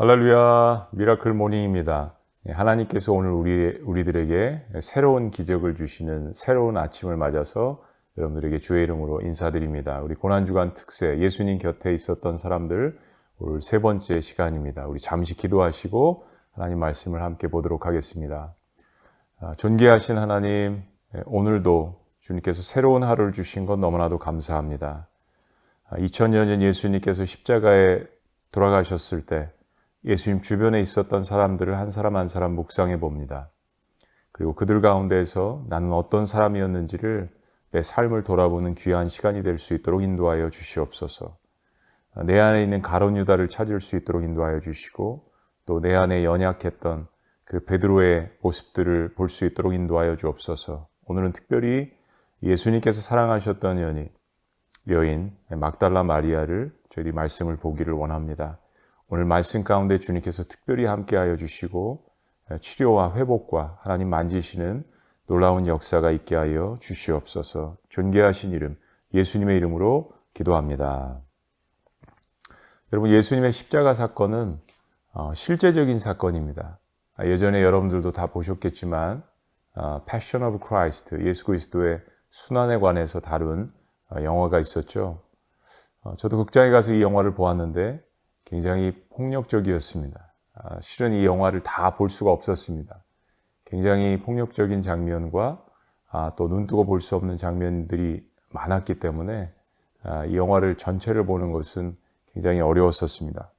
할렐루야, 미라클 모닝입니다. 하나님께서 오늘 우리들에게 새로운 기적을 주시는 새로운 아침을 맞아서 여러분들에게 주의 이름으로 인사드립니다. 우리 고난주간 특세 예수님 곁에 있었던 사람들 오늘 세 번째 시간입니다. 우리 잠시 기도하시고 하나님 말씀을 함께 보도록 하겠습니다. 존귀하신 하나님, 오늘도 주님께서 새로운 하루를 주신 것 너무나도 감사합니다. 2000년 전 예수님께서 십자가에 돌아가셨을 때 예수님 주변에 있었던 사람들을 한 사람 한 사람 묵상해 봅니다. 그리고 그들 가운데에서 나는 어떤 사람이었는지를 내 삶을 돌아보는 귀한 시간이 될 수 있도록 인도하여 주시옵소서. 내 안에 있는 가룟 유다를 찾을 수 있도록 인도하여 주시고 또 내 안에 연약했던 그 베드로의 모습들을 볼 수 있도록 인도하여 주옵소서. 오늘은 특별히 예수님께서 사랑하셨던 여인 막달라 마리아를 저희들이 말씀을 보기를 원합니다. 오늘 말씀 가운데 주님께서 특별히 함께하여 주시고 치료와 회복과 하나님 만지시는 놀라운 역사가 있게 하여 주시옵소서. 존귀하신 이름 예수님의 이름으로 기도합니다. 여러분, 예수님의 십자가 사건은 실제적인 사건입니다. 예전에 여러분들도 다 보셨겠지만 Passion of Christ, 예수 그리스도의 순환에 관해서 다룬 영화가 있었죠. 저도 극장에 가서 이 영화를 보았는데 굉장히 폭력적이었습니다. 실은 이 영화를 다 볼 수가 없었습니다. 굉장히 폭력적인 장면과 또 눈뜨고 볼 수 없는 장면들이 많았기 때문에 이 영화를 전체를 보는 것은 굉장히 어려웠었습니다.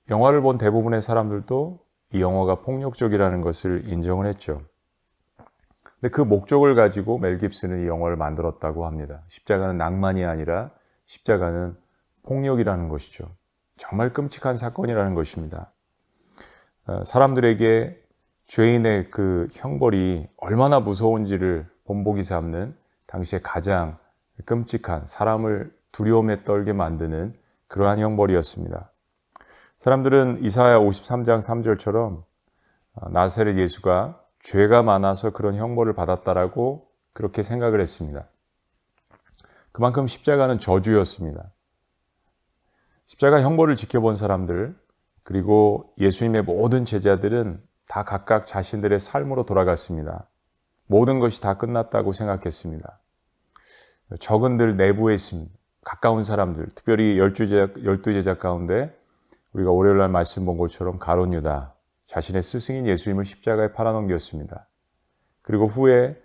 영화를 본 대부분의 사람들도 이 영화가 폭력적이라는 것을 인정을 했죠. 근데 그 목적을 가지고 멜 깁슨은 이 영화를 만들었다고 합니다. 십자가는 낭만이 아니라 십자가는 폭력이라는 것이죠. 정말 끔찍한 사건이라는 것입니다. 사람들에게 죄인의 그 형벌이 얼마나 무서운지를 본보기 삼는 당시에 가장 끔찍한, 사람을 두려움에 떨게 만드는 그러한 형벌이었습니다. 사람들은 이사야 53장 3절처럼 나사렛 예수가 죄가 많아서 그런 형벌을 받았다라고 그렇게 생각을 했습니다. 그만큼 십자가는 저주였습니다. 십자가 형벌을 지켜본 사람들, 그리고 예수님의 모든 제자들은 다 각각 자신들의 삶으로 돌아갔습니다. 모든 것이 다 끝났다고 생각했습니다. 적은들 내부에 있습니다. 가까운 사람들, 특별히 12제자 가운데 우리가 월요일날 말씀 본 것처럼 가룟 유다, 자신의 스승인 예수님을 십자가에 팔아넘겼습니다. 그리고 후에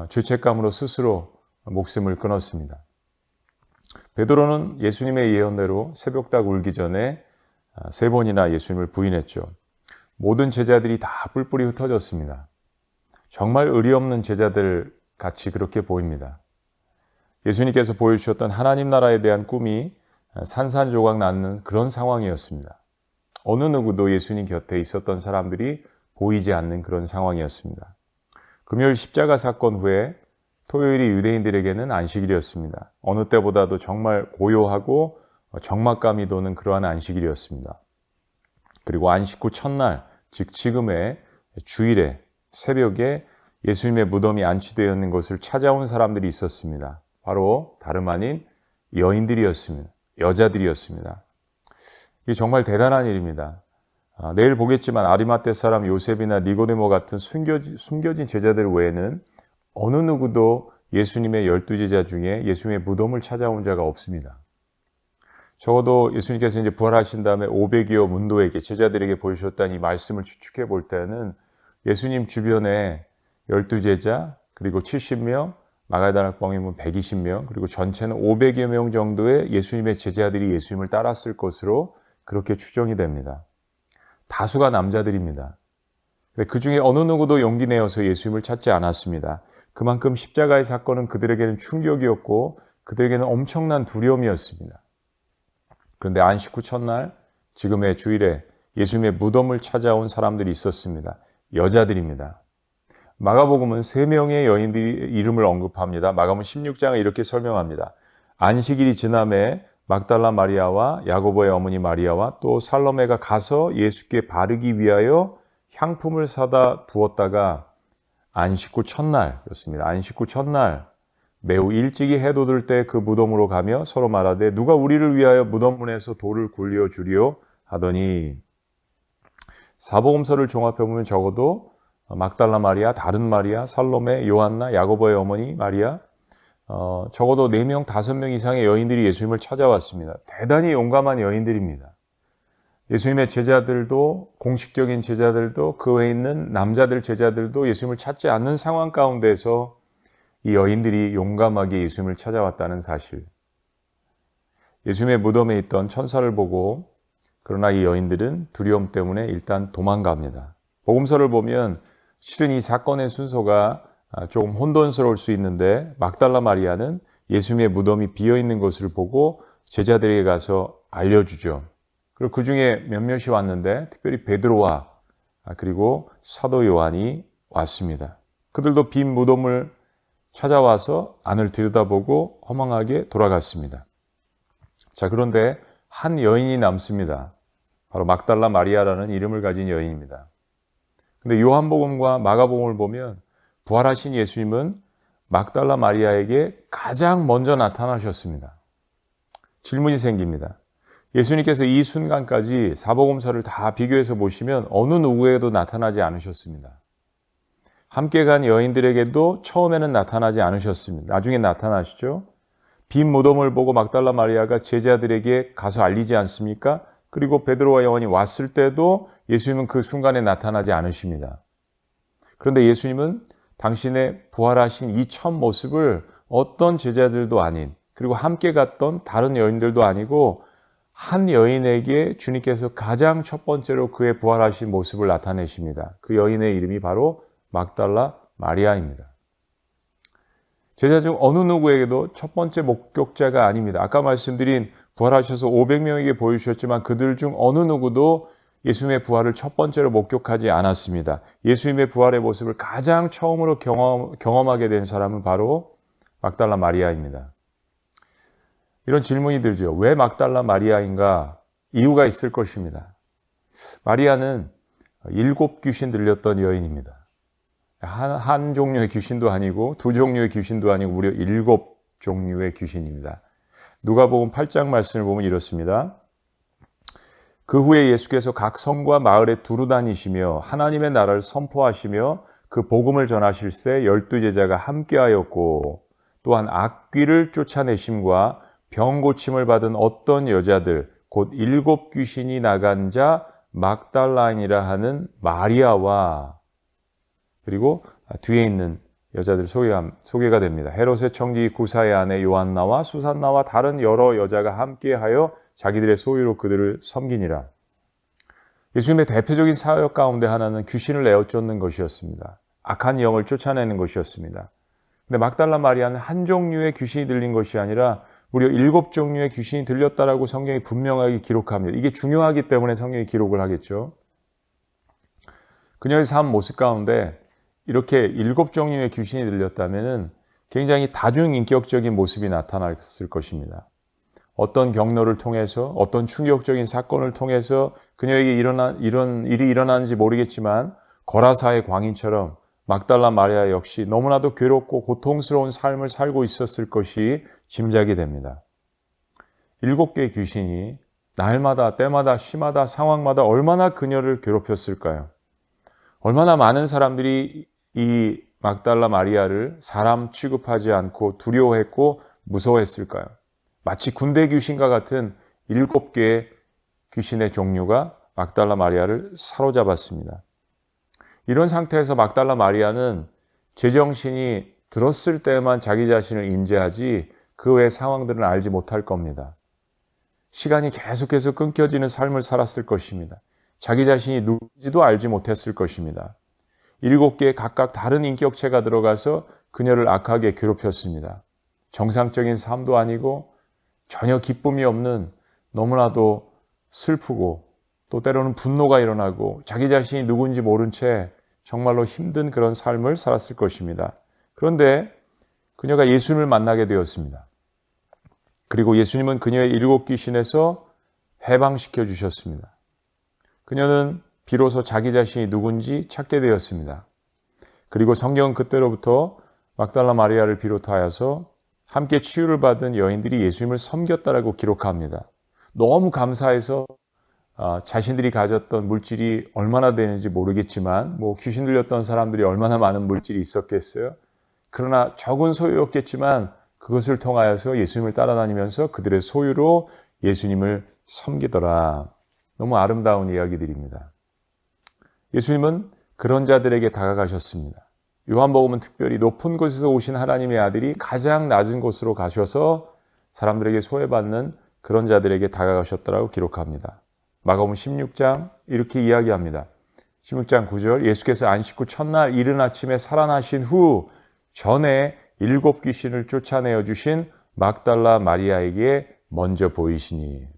죄책감으로 스스로 목숨을 끊었습니다. 베드로는 예수님의 예언대로 새벽닭 울기 전에 3번이나 예수님을 부인했죠. 모든 제자들이 다 뿔뿔이 흩어졌습니다. 정말 의리 없는 제자들 같이 그렇게 보입니다. 예수님께서 보여주셨던 하나님 나라에 대한 꿈이 산산조각 나는 그런 상황이었습니다. 어느 누구도 예수님 곁에 있었던 사람들이 보이지 않는 그런 상황이었습니다. 금요일 십자가 사건 후에 토요일이 유대인들에게는 안식일이었습니다. 어느 때보다도 정말 고요하고 적막감이 도는 그러한 안식일이었습니다. 그리고 안식 후 첫날, 즉 지금의 주일에 새벽에 예수님의 무덤이 안치되어 있는 곳을 찾아온 사람들이 있었습니다. 바로 다름 아닌 여인들이었습니다. 여자들이었습니다. 이게 정말 대단한 일입니다. 내일 보겠지만 아리마떼 사람 요셉이나 니고데모 같은 숨겨진 제자들 외에는 어느 누구도 예수님의 12제자 중에 예수님의 무덤을 찾아온 자가 없습니다. 적어도 예수님께서 이제 부활하신 다음에 500여 문도에게, 제자들에게 보여주셨다는 이 말씀을 추측해 볼 때는 예수님 주변에 12제자, 그리고 70명, 마가다락 방임은 120명, 그리고 전체는 500여 명 정도의 예수님의 제자들이 예수님을 따랐을 것으로 그렇게 추정이 됩니다. 다수가 남자들입니다. 그 중에 어느 누구도 용기 내어서 예수님을 찾지 않았습니다. 그만큼 십자가의 사건은 그들에게는 충격이었고 그들에게는 엄청난 두려움이었습니다. 그런데 안식 후 첫날, 지금의 주일에 예수님의 무덤을 찾아온 사람들이 있었습니다. 여자들입니다. 마가복음은 3명의 여인들이 이름을 언급합니다. 마가복음 16장을 이렇게 설명합니다. 안식일이 지남에 막달라 마리아와 야고보의 어머니 마리아와 또 살로메가 가서 예수께 바르기 위하여 향품을 사다 부었다가 안식 후 첫날, 그렇습니다. 안식 후 첫날 매우 일찍이 해돋을 때 그 무덤으로 가며 서로 말하되 누가 우리를 위하여 무덤 문에서 돌을 굴려 주리요 하더니, 사복음서를 종합해 보면 적어도 막달라 마리아, 다른 마리아, 살로메, 요한나, 야고보의 어머니 마리아, 적어도 4명, 5명 이상의 여인들이 예수님을 찾아왔습니다. 대단히 용감한 여인들입니다. 예수님의 제자들도, 공식적인 제자들도, 그 외에 있는 남자들 제자들도 예수님을 찾지 않는 상황 가운데서 이 여인들이 용감하게 예수님을 찾아왔다는 사실. 예수님의 무덤에 있던 천사를 보고, 그러나 이 여인들은 두려움 때문에 일단 도망갑니다. 복음서를 보면 실은 이 사건의 순서가 조금 혼돈스러울 수 있는데, 막달라 마리아는 예수님의 무덤이 비어있는 것을 보고 제자들에게 가서 알려주죠. 그리고 그 중에 몇몇이 왔는데 특별히 베드로와 그리고 사도 요한이 왔습니다. 그들도 빈 무덤을 찾아와서 안을 들여다보고 허망하게 돌아갔습니다. 자, 그런데 한 여인이 남습니다. 바로 막달라 마리아라는 이름을 가진 여인입니다. 근데 요한복음과 마가복음을 보면 부활하신 예수님은 막달라 마리아에게 가장 먼저 나타나셨습니다. 질문이 생깁니다. 예수님께서 이 순간까지 사복음서를 다 비교해서 보시면 어느 누구에게도 나타나지 않으셨습니다. 함께 간 여인들에게도 처음에는 나타나지 않으셨습니다. 나중에 나타나시죠. 빈 무덤을 보고 막달라 마리아가 제자들에게 가서 알리지 않습니까? 그리고 베드로와 요한이 왔을 때도 예수님은 그 순간에 나타나지 않으십니다. 그런데 예수님은 당신의 부활하신 이 첫 모습을 어떤 제자들도 아닌, 그리고 함께 갔던 다른 여인들도 아니고 한 여인에게 주님께서 가장 첫 번째로 그의 부활하신 모습을 나타내십니다. 그 여인의 이름이 바로 막달라 마리아입니다. 제자 중 어느 누구에게도 첫 번째 목격자가 아닙니다. 아까 말씀드린 부활하셔서 500명에게 보여주셨지만 그들 중 어느 누구도 예수님의 부활을 첫 번째로 목격하지 않았습니다. 예수님의 부활의 모습을 가장 처음으로 경험하게 된 사람은 바로 막달라 마리아입니다. 이런 질문이 들죠. 왜 막달라 마리아인가? 이유가 있을 것입니다. 마리아는 7 귀신 들렸던 여인입니다. 한 종류의 귀신도 아니고 2 종류의 귀신도 아니고 무려 7 종류의 귀신입니다. 누가복음 8장 말씀을 보면 이렇습니다. 그 후에 예수께서 각 성과 마을에 두루 다니시며 하나님의 나라를 선포하시며 그 복음을 전하실새 12제자가 함께하였고, 또한 악귀를 쫓아내심과 병 고침을 받은 어떤 여자들 곧 7 귀신이 나간 자 막달라인이라 하는 마리아와, 그리고 뒤에 있는 여자들 소개가 됩니다. 헤롯의 청지 구사의 아내 요한나와 수산나와 다른 여러 여자가 함께하여 자기들의 소유로 그들을 섬기니라. 예수님의 대표적인 사역 가운데 하나는 귀신을 내어쫓는 것이었습니다. 악한 영을 쫓아내는 것이었습니다. 근데 막달라 마리아는 한 종류의 귀신이 들린 것이 아니라 무려 7 종류의 귀신이 들렸다라고 성경이 분명하게 기록합니다. 이게 중요하기 때문에 성경이 기록을 하겠죠. 그녀의 삶 모습 가운데 이렇게 7 종류의 귀신이 들렸다면 굉장히 다중인격적인 모습이 나타났을 것입니다. 어떤 경로를 통해서, 어떤 충격적인 사건을 통해서 그녀에게 이런 일이 일어나는지 모르겠지만 거라사의 광인처럼 막달라 마리아 역시 너무나도 괴롭고 고통스러운 삶을 살고 있었을 것이 짐작이 됩니다. 7개의 귀신이 날마다, 때마다, 시마다, 상황마다 얼마나 그녀를 괴롭혔을까요? 얼마나 많은 사람들이 이 막달라 마리아를 사람 취급하지 않고 두려워했고 무서워했을까요? 마치 군대 귀신과 같은 7개의 귀신의 종류가 막달라 마리아를 사로잡았습니다. 이런 상태에서 막달라 마리아는 제정신이 들었을 때만 자기 자신을 인지하지 그 외의 상황들은 알지 못할 겁니다. 시간이 계속해서 끊겨지는 삶을 살았을 것입니다. 자기 자신이 누군지도 알지 못했을 것입니다. 7개의 각각 다른 인격체가 들어가서 그녀를 악하게 괴롭혔습니다. 정상적인 삶도 아니고 전혀 기쁨이 없는, 너무나도 슬프고 또 때로는 분노가 일어나고 자기 자신이 누군지 모른 채 정말로 힘든 그런 삶을 살았을 것입니다. 그런데 그녀가 예수님을 만나게 되었습니다. 그리고 예수님은 그녀의 7 귀신에서 해방시켜 주셨습니다. 그녀는 비로소 자기 자신이 누군지 찾게 되었습니다. 그리고 성경은 그때로부터 막달라 마리아를 비롯하여서 함께 치유를 받은 여인들이 예수님을 섬겼다라고 기록합니다. 너무 감사해서 자신들이 가졌던 물질이 얼마나 되는지 모르겠지만 귀신 들렸던 사람들이 얼마나 많은 물질이 있었겠어요. 그러나 적은 소유였겠지만 그것을 통하여서 예수님을 따라다니면서 그들의 소유로 예수님을 섬기더라. 너무 아름다운 이야기들입니다. 예수님은 그런 자들에게 다가가셨습니다. 요한복음은 특별히 높은 곳에서 오신 하나님의 아들이 가장 낮은 곳으로 가셔서 사람들에게 소외받는 그런 자들에게 다가가셨다라고 기록합니다. 마가복음 16장 이렇게 이야기합니다. 16장 9절 예수께서 안식 후 첫날 이른 아침에 살아나신 후 전에 7 귀신을 쫓아내어 주신 막달라 마리아에게 먼저 보이시니.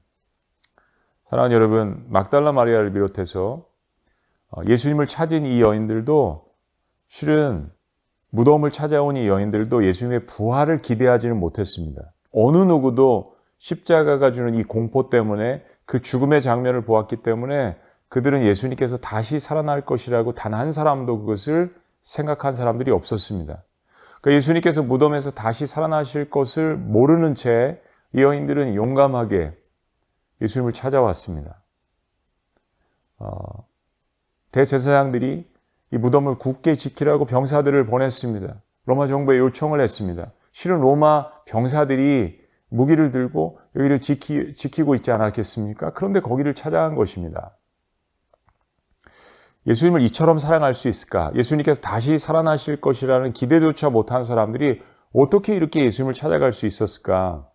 사랑하는 여러분, 막달라 마리아를 비롯해서 예수님을 찾은 이 여인들도 실은 무덤을 찾아온 이 여인들도 예수님의 부활을 기대하지는 못했습니다. 어느 누구도 십자가가 주는 이 공포 때문에 그 죽음의 장면을 보았기 때문에 그들은 예수님께서 다시 살아날 것이라고 단 한 사람도 그것을 생각한 사람들이 없었습니다. 그러니까 예수님께서 무덤에서 다시 살아나실 것을 모르는 채 이 여인들은 용감하게 예수님을 찾아왔습니다. 대제사장들이 이 무덤을 굳게 지키라고 병사들을 보냈습니다. 로마 정부에 요청을 했습니다. 실은 로마 병사들이 무기를 들고 여기를 지키고 있지 않았겠습니까? 그런데 거기를 찾아간 것입니다. 예수님을 이처럼 사랑할 수 있을까? 예수님께서 다시 살아나실 것이라는 기대조차 못한 사람들이 어떻게 이렇게 예수님을 찾아갈 수 있었을까?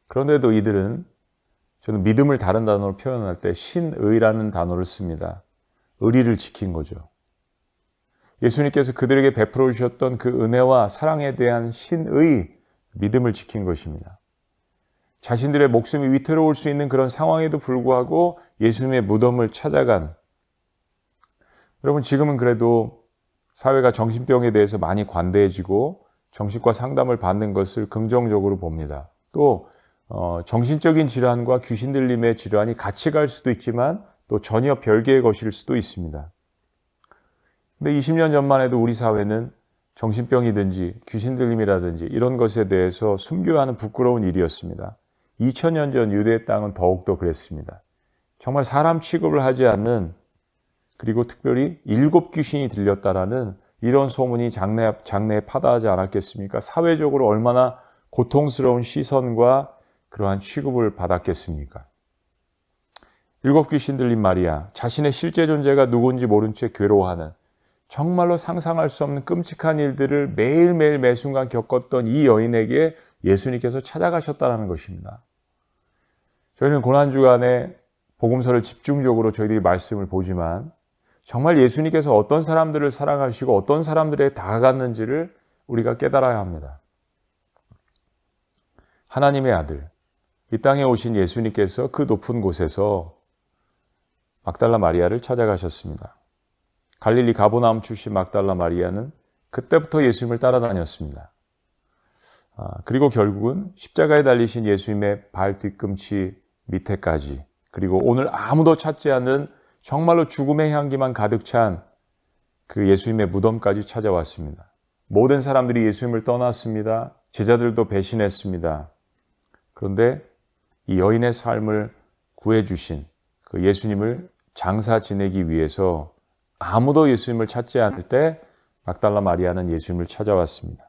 그런데도 이들은, 저는 믿음을 다른 단어로 표현할 때 신의라는 단어를 씁니다. 의리를 지킨 거죠. 예수님께서 그들에게 베풀어 주셨던 그 은혜와 사랑에 대한 신의 믿음을 지킨 것입니다. 자신들의 목숨이 위태로울 수 있는 그런 상황에도 불구하고 예수님의 무덤을 찾아간, 여러분 지금은 그래도 사회가 정신병에 대해서 많이 관대해지고 정신과 상담을 받는 것을 긍정적으로 봅니다. 또 정신적인 질환과 귀신 들림의 질환이 같이 갈 수도 있지만 또 전혀 별개의 것일 수도 있습니다. 근데 20년 전만 해도 우리 사회는 정신병이든지 귀신 들림이라든지 이런 것에 대해서 숨겨야 하는 부끄러운 일이었습니다. 2000년 전 유대의 땅은 더욱더 그랬습니다. 정말 사람 취급을 하지 않는, 그리고 특별히 7 귀신이 들렸다라는 이런 소문이 장래에 파다하지 않았겠습니까? 사회적으로 얼마나 고통스러운 시선과 그러한 취급을 받았겠습니까? 7 귀신 들린 마리아, 자신의 실제 존재가 누군지 모른 채 괴로워하는, 정말로 상상할 수 없는 끔찍한 일들을 매일매일 매순간 겪었던 이 여인에게 예수님께서 찾아가셨다는 것입니다. 저희는 고난주간에 복음서를 집중적으로 저희들이 말씀을 보지만 정말 예수님께서 어떤 사람들을 사랑하시고 어떤 사람들에게 다가갔는지를 우리가 깨달아야 합니다. 하나님의 아들, 이 땅에 오신 예수님께서 그 높은 곳에서 막달라 마리아를 찾아가셨습니다. 갈릴리 가버나움 출신 막달라 마리아는 그때부터 예수님을 따라다녔습니다. 그리고 결국은 십자가에 달리신 예수님의 발 뒤꿈치 밑에까지, 그리고 오늘 아무도 찾지 않는 정말로 죽음의 향기만 가득 찬 그 예수님의 무덤까지 찾아왔습니다. 모든 사람들이 예수님을 떠났습니다. 제자들도 배신했습니다. 그런데 이 여인의 삶을 구해주신 그 예수님을 장사 지내기 위해서 아무도 예수님을 찾지 않을 때 막달라 마리아는 예수님을 찾아왔습니다.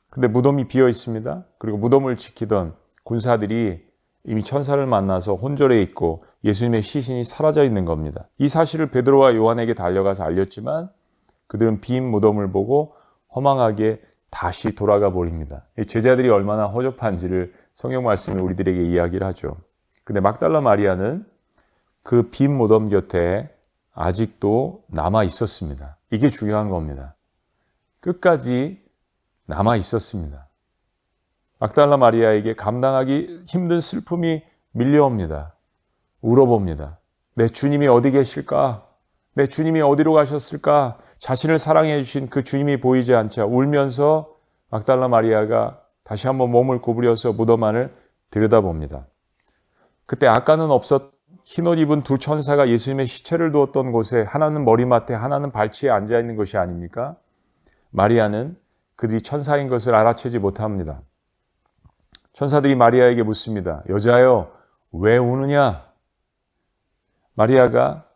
근데 무덤이 비어 있습니다. 그리고 무덤을 지키던 군사들이 이미 천사를 만나서 혼절해 있고 예수님의 시신이 사라져 있는 겁니다. 이 사실을 베드로와 요한에게 달려가서 알렸지만 그들은 빈 무덤을 보고 허망하게 다시 돌아가 버립니다. 제자들이 얼마나 허접한지를 성경 말씀이 우리들에게 이야기를 하죠. 근데 막달라 마리아는 그 빈 무덤 곁에 아직도 남아 있었습니다. 이게 중요한 겁니다. 끝까지 남아 있었습니다. 막달라 마리아에게 감당하기 힘든 슬픔이 밀려옵니다. 울어봅니다. 내 주님이 어디 계실까? 내 주님이 어디로 가셨을까? 자신을 사랑해 주신 그 주님이 보이지 않자 울면서 막달라 마리아가 다시 한번 몸을 구부려서 무덤 안을 들여다봅니다. 그때 아까는 없었 흰옷 입은 2 천사가 예수님의 시체를 두었던 곳에 하나는 머리맡에 하나는 발치에 앉아있는 것이 아닙니까? 마리아는 그들이 천사인 것을 알아채지 못합니다. 천사들이 마리아에게 묻습니다. 여자여, 왜 우느냐? 마리아가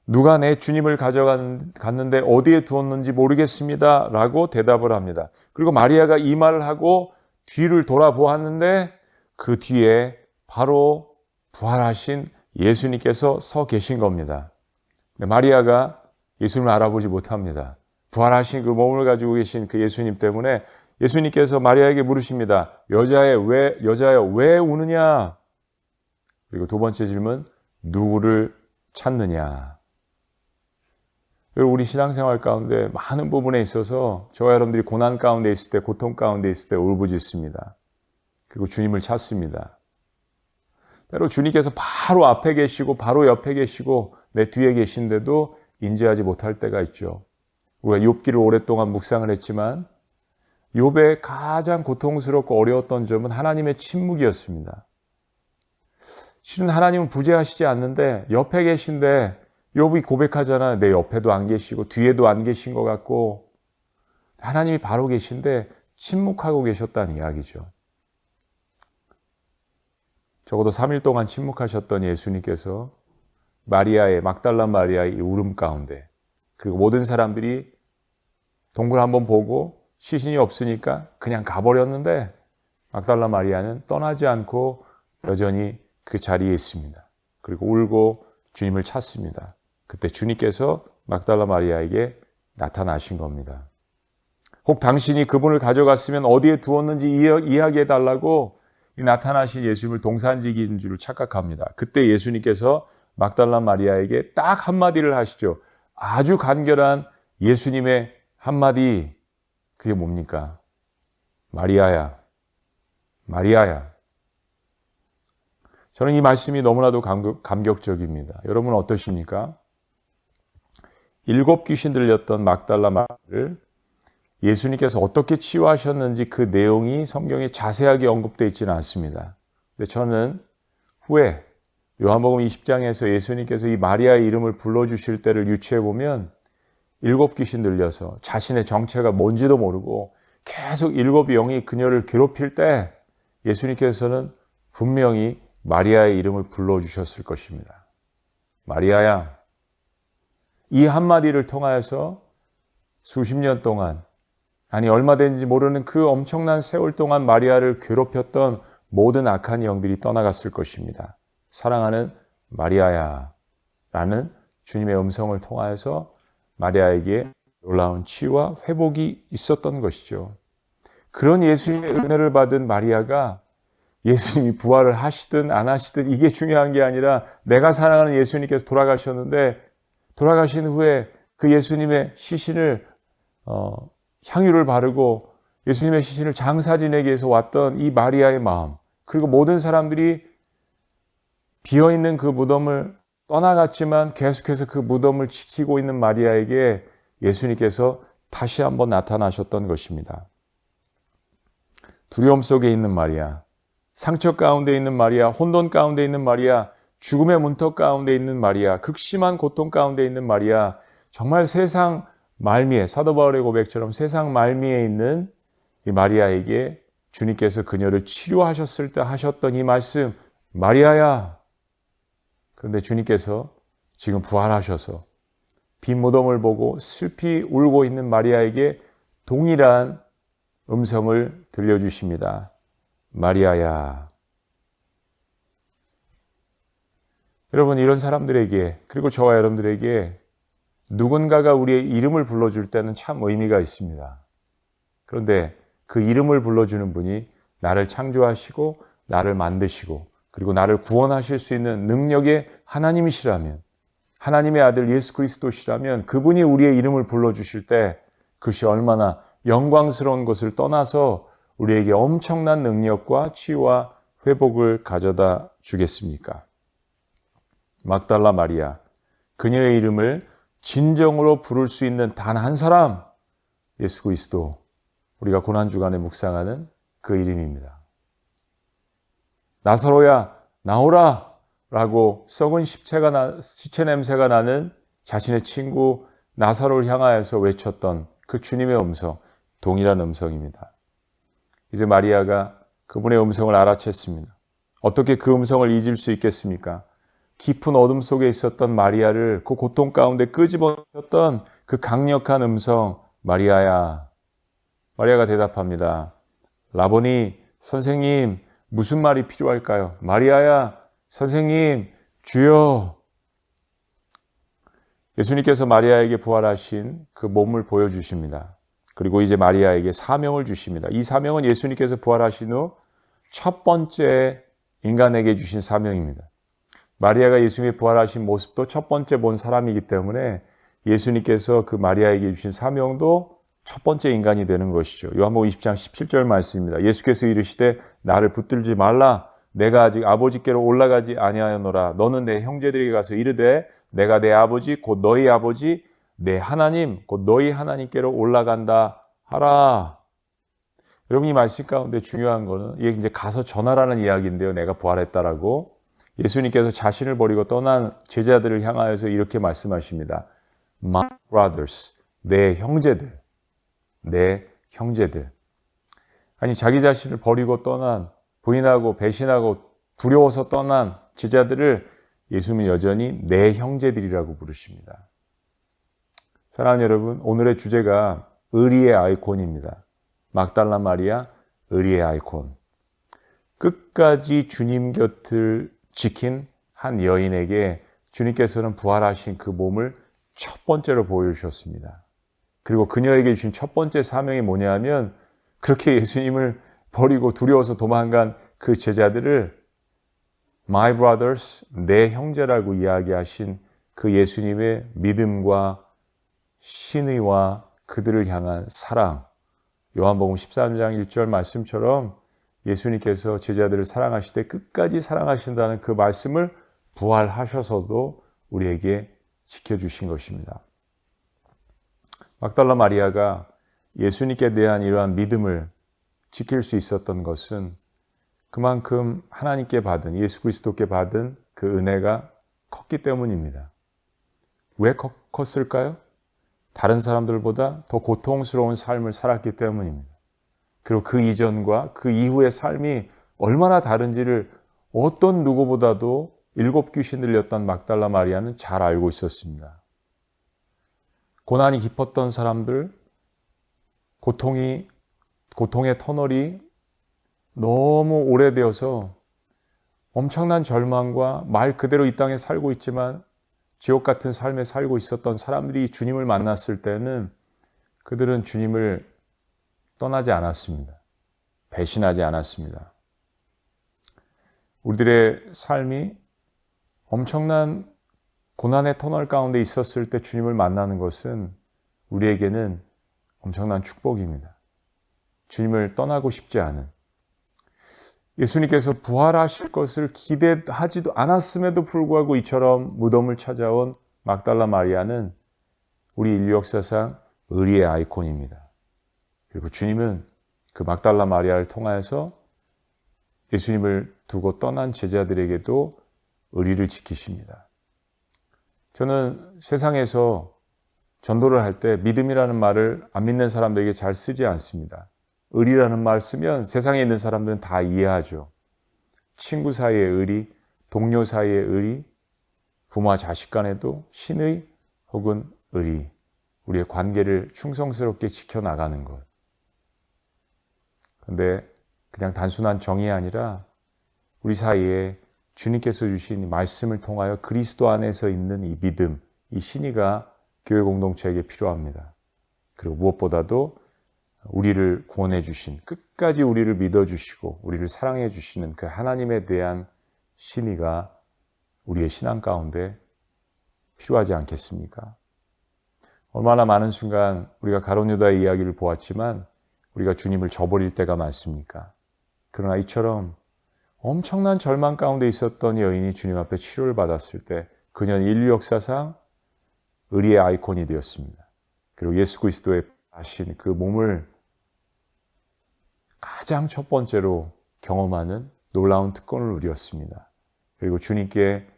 누가 내 주님을 가져갔는데 어디에 두었는지 모르겠습니다. 라고 대답을 합니다. 그리고 마리아가 이 말을 하고 뒤를 돌아보았는데 그 뒤에 바로 부활하신 예수님께서 서 계신 겁니다. 마리아가 예수님을 알아보지 못합니다. 부활하신 그 몸을 가지고 계신 그 예수님 때문에 예수님께서 마리아에게 물으십니다. 여자여 왜 우느냐? 그리고 두 번째 질문, 누구를 찾느냐? 우리 신앙생활 가운데 많은 부분에 있어서 저와 여러분들이 고난 가운데 있을 때, 고통 가운데 있을 때 울부짖습니다. 그리고 주님을 찾습니다. 때로 주님께서 바로 앞에 계시고 바로 옆에 계시고 내 뒤에 계신데도 인지하지 못할 때가 있죠. 우리가 욥기를 오랫동안 묵상을 했지만 욥의 가장 고통스럽고 어려웠던 점은 하나님의 침묵이었습니다. 실은 하나님은 부재하시지 않는데 옆에 계신데 욥이 고백하잖아요. 내 옆에도 안 계시고 뒤에도 안 계신 것 같고 하나님이 바로 계신데 침묵하고 계셨다는 이야기죠. 적어도 3일 동안 침묵하셨던 예수님께서 막달라 마리아의 울음 가운데 그리고 모든 사람들이 동굴 한번 보고 시신이 없으니까 그냥 가버렸는데 막달라 마리아는 떠나지 않고 여전히 그 자리에 있습니다. 그리고 울고 주님을 찾습니다. 그때 주님께서 막달라 마리아에게 나타나신 겁니다. 혹 당신이 그분을 가져갔으면 어디에 두었는지 이야기해달라고 이 나타나신 예수님을 동산직인 줄 착각합니다. 그때 예수님께서 막달라 마리아에게 딱 한마디를 하시죠. 아주 간결한 예수님의 한마디, 그게 뭡니까? 마리아야, 마리아야. 저는 이 말씀이 너무나도 감격적입니다. 여러분 어떠십니까? 7 귀신 들렸던 막달라 마리아를 예수님께서 어떻게 치유하셨는지 그 내용이 성경에 자세하게 언급되어 있지는 않습니다. 근데 저는 후에 요한복음 20장에서 예수님께서 이 마리아의 이름을 불러주실 때를 유추해 보면 7 귀신 들려서 자신의 정체가 뭔지도 모르고 계속 7 영이 그녀를 괴롭힐 때 예수님께서는 분명히 마리아의 이름을 불러주셨을 것입니다. 마리아야. 이 한마디를 통하여서 수십 년 동안 아니 얼마 된지 모르는 그 엄청난 세월 동안 마리아를 괴롭혔던 모든 악한 영들이 떠나갔을 것입니다. 사랑하는 마리아야 라는 주님의 음성을 통하여서 마리아에게 놀라운 치유와 회복이 있었던 것이죠. 그런 예수님의 은혜를 받은 마리아가 예수님이 부활을 하시든 안 하시든 이게 중요한 게 아니라 내가 사랑하는 예수님께서 돌아가셨는데 돌아가신 후에 그 예수님의 시신을 향유를 바르고 예수님의 시신을 장사 지내기 위해서 왔던 이 마리아의 마음, 그리고 모든 사람들이 비어있는 그 무덤을 떠나갔지만 계속해서 그 무덤을 지키고 있는 마리아에게 예수님께서 다시 한번 나타나셨던 것입니다. 두려움 속에 있는 마리아, 상처 가운데 있는 마리아, 혼돈 가운데 있는 마리아, 죽음의 문턱 가운데 있는 마리아, 극심한 고통 가운데 있는 마리아, 정말 세상 말미에, 사도 바울의 고백처럼 세상 말미에 있는 이 마리아에게 주님께서 그녀를 치료하셨을 때 하셨던 이 말씀, 마리아야. 그런데 주님께서 지금 부활하셔서 빈 무덤을 보고 슬피 울고 있는 마리아에게 동일한 음성을 들려주십니다. 마리아야. 여러분, 이런 사람들에게, 그리고 저와 여러분들에게 누군가가 우리의 이름을 불러줄 때는 참 의미가 있습니다. 그런데 그 이름을 불러주는 분이 나를 창조하시고 나를 만드시고 그리고 나를 구원하실 수 있는 능력의 하나님이시라면, 하나님의 아들 예수 그리스도시라면 그분이 우리의 이름을 불러주실 때 그것이 얼마나 영광스러운 것을 떠나서 우리에게 엄청난 능력과 치유와 회복을 가져다 주겠습니까? 막달라 마리아, 그녀의 이름을 진정으로 부를 수 있는 단 한 사람, 예수 그리스도, 우리가 고난주간에 묵상하는 그 이름입니다. 나사로야 나오라 라고 썩은 시체 냄새가 나는 자신의 친구 나사로를 향하여서 외쳤던 그 주님의 음성, 동일한 음성입니다. 이제 마리아가 그분의 음성을 알아챘습니다. 어떻게 그 음성을 잊을 수 있겠습니까? 깊은 어둠 속에 있었던 마리아를 그 고통 가운데 끄집어냈던 그 강력한 음성, 마리아야. 마리아가 대답합니다. 라보니, 선생님, 무슨 말이 필요할까요? 마리아야, 선생님, 주여. 예수님께서 마리아에게 부활하신 그 몸을 보여주십니다. 그리고 이제 마리아에게 사명을 주십니다. 이 사명은 예수님께서 부활하신 후 첫 번째 인간에게 주신 사명입니다. 마리아가 예수님의 부활하신 모습도 첫 번째 본 사람이기 때문에 예수님께서 그 마리아에게 주신 사명도 첫 번째 인간이 되는 것이죠. 요한복음 20장 17절 말씀입니다. 예수께서 이르시되 나를 붙들지 말라. 내가 아직 아버지께로 올라가지 아니하였노라. 너는 내 형제들에게 가서 이르되 내가 내 아버지 곧 너희 아버지 내 하나님 곧 너희 하나님께로 올라간다 하라. 여러분 이 말씀 가운데 중요한 거는 이게 이제 가서 전하라는 이야기인데요. 내가 부활했다라고. 예수님께서 자신을 버리고 떠난 제자들을 향하여서 이렇게 말씀하십니다. My brothers, 내 형제들, 내 형제들. 아니 자기 자신을 버리고 떠난 부인하고 배신하고 두려워서 떠난 제자들을 예수님은 여전히 내 형제들이라고 부르십니다. 사랑하는 여러분, 오늘의 주제가 의리의 아이콘입니다. 막달라 마리아, 의리의 아이콘. 끝까지 주님 곁을 지킨 한 여인에게 주님께서는 부활하신 그 몸을 첫 번째로 보여주셨습니다. 그리고 그녀에게 주신 첫 번째 사명이 뭐냐 하면 그렇게 예수님을 버리고 두려워서 도망간 그 제자들을 My brothers, 내 형제라고 이야기하신 그 예수님의 믿음과 신의와 그들을 향한 사랑, 요한복음 13장 1절 말씀처럼 예수님께서 제자들을 사랑하시되 끝까지 사랑하신다는 그 말씀을 부활하셔서도 우리에게 지켜주신 것입니다. 막달라 마리아가 예수님께 대한 이러한 믿음을 지킬 수 있었던 것은 그만큼 하나님께 받은, 예수 그리스도께 받은 그 은혜가 컸기 때문입니다. 왜 컸을까요? 다른 사람들보다 더 고통스러운 삶을 살았기 때문입니다. 그리고 그 이전과 그 이후의 삶이 얼마나 다른지를 어떤 누구보다도 7 귀신 들렸던 막달라 마리아는 잘 알고 있었습니다. 고난이 깊었던 사람들, 고통의 터널이 너무 오래되어서 엄청난 절망과 말 그대로 이 땅에 살고 있지만 지옥 같은 삶에 살고 있었던 사람들이 주님을 만났을 때는 그들은 주님을 떠나지 않았습니다. 배신하지 않았습니다. 우리들의 삶이 엄청난 고난의 터널 가운데 있었을 때 주님을 만나는 것은 우리에게는 엄청난 축복입니다. 주님을 떠나고 싶지 않은, 예수님께서 부활하실 것을 기대하지도 않았음에도 불구하고 이처럼 무덤을 찾아온 막달라 마리아는 우리 인류 역사상 의리의 아이콘입니다. 그리고 주님은 그 막달라 마리아를 통하여서 예수님을 두고 떠난 제자들에게도 의리를 지키십니다. 저는 세상에서 전도를 할 때 믿음이라는 말을 안 믿는 사람들에게 잘 쓰지 않습니다. 의리라는 말 쓰면 세상에 있는 사람들은 다 이해하죠. 친구 사이의 의리, 동료 사이의 의리, 부모와 자식 간에도 신의 혹은 의리, 우리의 관계를 충성스럽게 지켜나가는 것. 그런데 그냥 단순한 정이 아니라 우리 사이에 주님께서 주신 말씀을 통하여 그리스도 안에서 있는 이 믿음, 이 신의가 교회 공동체에게 필요합니다. 그리고 무엇보다도 우리를 구원해 주신, 끝까지 우리를 믿어주시고 우리를 사랑해 주시는 그 하나님에 대한 신의가 우리의 신앙 가운데 필요하지 않겠습니까? 얼마나 많은 순간 우리가 가룟 유다의 이야기를 보았지만 우리가 주님을 저버릴 때가 많습니까? 그러나 이처럼 엄청난 절망 가운데 있었던 여인이 주님 앞에 치료를 받았을 때 그녀는 인류 역사상 의리의 아이콘이 되었습니다. 그리고 예수 그리스도의 하신 그 몸을 가장 첫 번째로 경험하는 놀라운 특권을 누렸습니다. 그리고 주님께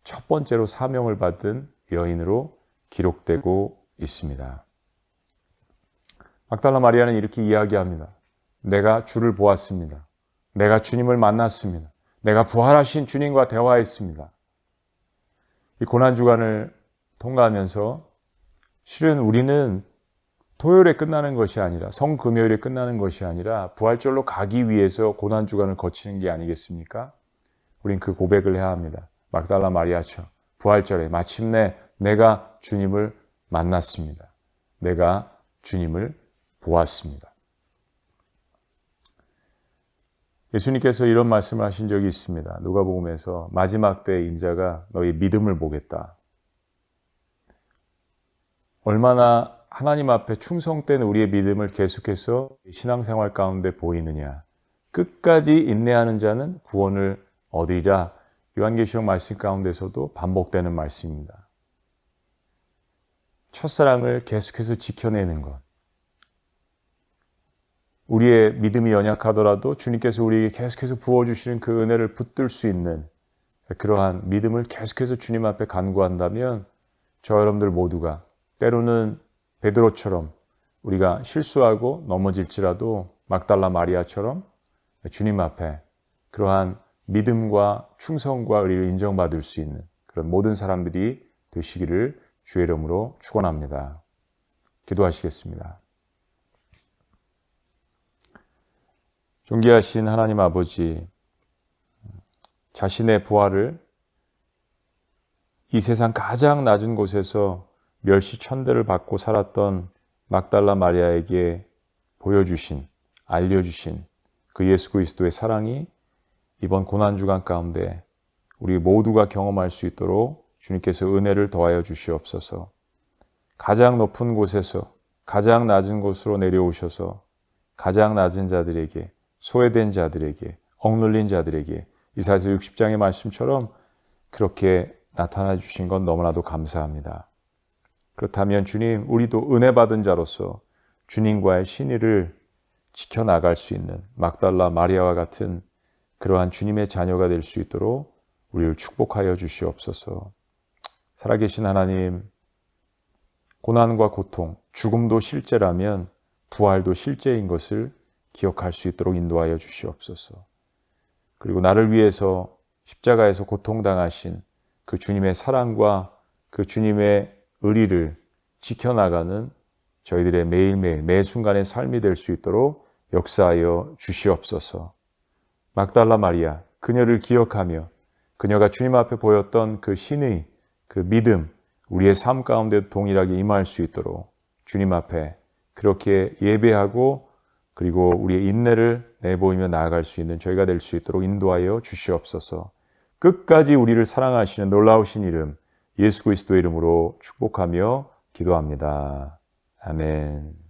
첫 번째로 사명을 받은 여인으로 기록되고 있습니다. 막달라 마리아는 이렇게 이야기합니다. 내가 주를 보았습니다. 내가 주님을 만났습니다. 내가 부활하신 주님과 대화했습니다. 이 고난주간을 통과하면서 실은 우리는 토요일에 끝나는 것이 아니라 성금요일에 끝나는 것이 아니라 부활절로 가기 위해서 고난주간을 거치는 게 아니겠습니까? 우린 그 고백을 해야 합니다. 막달라 마리아처럼 부활절에 마침내 내가 주님을 만났습니다. 내가 주님을 보았습니다. 예수님께서 이런 말씀을 하신 적이 있습니다. 누가복음에서 마지막 때의 인자가 너희 믿음을 보겠다. 얼마나 하나님 앞에 충성된 우리의 믿음을 계속해서 신앙생활 가운데 보이느냐. 끝까지 인내하는 자는 구원을 얻으리라. 요한계시록 말씀 가운데서도 반복되는 말씀입니다. 첫사랑을 계속해서 지켜내는 것. 우리의 믿음이 연약하더라도 주님께서 우리에게 계속해서 부어주시는 그 은혜를 붙들 수 있는 그러한 믿음을 계속해서 주님 앞에 간구한다면 저 여러분들 모두가 때로는 베드로처럼 우리가 실수하고 넘어질지라도 막달라 마리아처럼 주님 앞에 그러한 믿음과 충성과 의리를 인정받을 수 있는 그런 모든 사람들이 되시기를 주의 이름으로 축원합니다. 기도하시겠습니다. 존귀하신 하나님 아버지, 자신의 부활을 이 세상 가장 낮은 곳에서 멸시천대를 받고 살았던 막달라 마리아에게 보여주신, 알려주신 그 예수 그리스도의 사랑이 이번 고난주간 가운데 우리 모두가 경험할 수 있도록 주님께서 은혜를 더하여 주시옵소서. 가장 높은 곳에서 가장 낮은 곳으로 내려오셔서 가장 낮은 자들에게, 소외된 자들에게, 억눌린 자들에게 이사야서 60장의 말씀처럼 그렇게 나타나 주신 건 너무나도 감사합니다. 그렇다면 주님, 우리도 은혜 받은 자로서 주님과의 신의를 지켜나갈 수 있는 막달라 마리아와 같은 그러한 주님의 자녀가 될 수 있도록 우리를 축복하여 주시옵소서. 살아계신 하나님, 고난과 고통, 죽음도 실제라면 부활도 실제인 것을 기억할 수 있도록 인도하여 주시옵소서. 그리고 나를 위해서 십자가에서 고통당하신 그 주님의 사랑과 그 주님의 의리를 지켜나가는 저희들의 매일매일 매 순간의 삶이 될 수 있도록 역사하여 주시옵소서. 막달라 마리아, 그녀를 기억하며 그녀가 주님 앞에 보였던 그 신의, 그 믿음, 우리의 삶 가운데도 동일하게 임할 수 있도록 주님 앞에 그렇게 예배하고 그리고 우리의 인내를 내보이며 나아갈 수 있는 저희가 될 수 있도록 인도하여 주시옵소서. 끝까지 우리를 사랑하시는 놀라우신 이름 예수 그리스도의 이름으로 축복하며 기도합니다. 아멘.